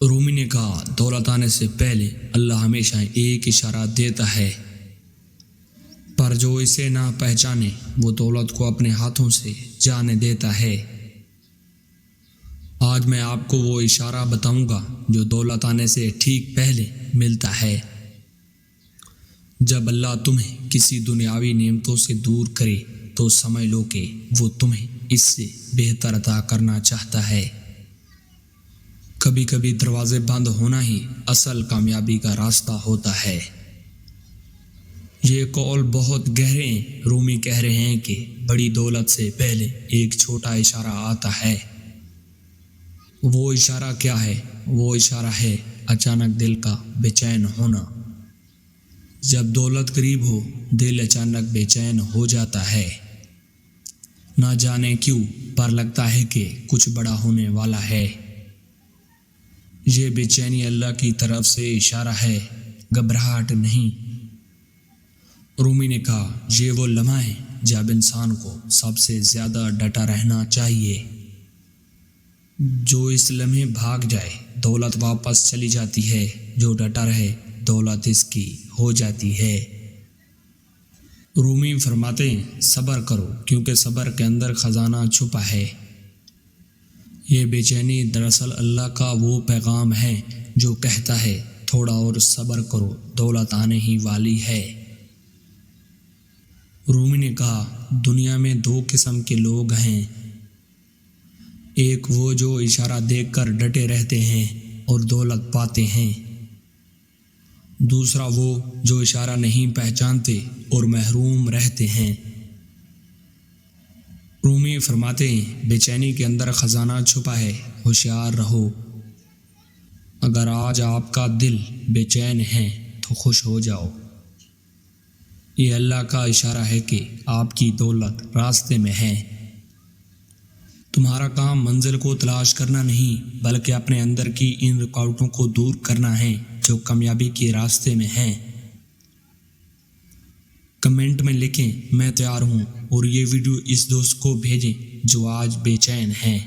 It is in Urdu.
رومی نے کہا دولت آنے سے پہلے اللہ ہمیشہ ایک اشارہ دیتا ہے، پر جو اسے نہ پہچانے وہ دولت کو اپنے ہاتھوں سے جانے دیتا ہے۔ آج میں آپ کو وہ اشارہ بتاؤں گا جو دولت آنے سے ٹھیک پہلے ملتا ہے۔ جب اللہ تمہیں کسی دنیاوی نعمتوں سے دور کرے تو سمجھ لو کہ وہ تمہیں اس سے بہتر عطا کرنا چاہتا ہے۔ کبھی کبھی دروازے بند ہونا ہی اصل کامیابی کا راستہ ہوتا ہے۔ یہ قول بہت گہرے ہیں۔ رومی کہہ رہے ہیں کہ بڑی دولت سے پہلے ایک چھوٹا اشارہ آتا ہے۔ وہ اشارہ کیا ہے؟ وہ اشارہ ہے اچانک دل کا بے چین ہونا۔ جب دولت قریب ہو دل اچانک بے چین ہو جاتا ہے، نہ جانے کیوں، پر لگتا ہے کہ کچھ بڑا ہونے والا ہے۔ یہ بے چینی اللہ کی طرف سے اشارہ ہے، گھبراہٹ نہیں۔ رومی نے کہا یہ وہ لمحہ ہے جب انسان کو سب سے زیادہ ڈٹا رہنا چاہیے۔ جو اس لمحے بھاگ جائے دولت واپس چلی جاتی ہے، جو ڈٹا رہے دولت اس کی ہو جاتی ہے۔ رومی فرماتے ہیں صبر کرو کیونکہ صبر کے اندر خزانہ چھپا ہے۔ یہ بے چینی دراصل اللہ کا وہ پیغام ہے جو کہتا ہے تھوڑا اور صبر کرو، دولت آنے ہی والی ہے۔ رومی نے کہا دنیا میں دو قسم کے لوگ ہیں، ایک وہ جو اشارہ دیکھ کر ڈٹے رہتے ہیں اور دولت پاتے ہیں، دوسرا وہ جو اشارہ نہیں پہچانتے اور محروم رہتے ہیں۔ رومی فرماتے ہیں بے چینی کے اندر خزانہ چھپا ہے، ہوشیار رہو۔ اگر آج آپ کا دل بے چین ہے تو خوش ہو جاؤ، یہ اللہ کا اشارہ ہے کہ آپ کی دولت راستے میں ہے۔ تمہارا کام منزل کو تلاش کرنا نہیں بلکہ اپنے اندر کی ان رکاوٹوں کو دور کرنا ہے جو کامیابی کے راستے میں ہیں۔ کمنٹ میں لکھیں میں تیار ہوں، اور یہ ویڈیو اس دوست کو بھیجیں جو آج بے چین ہیں۔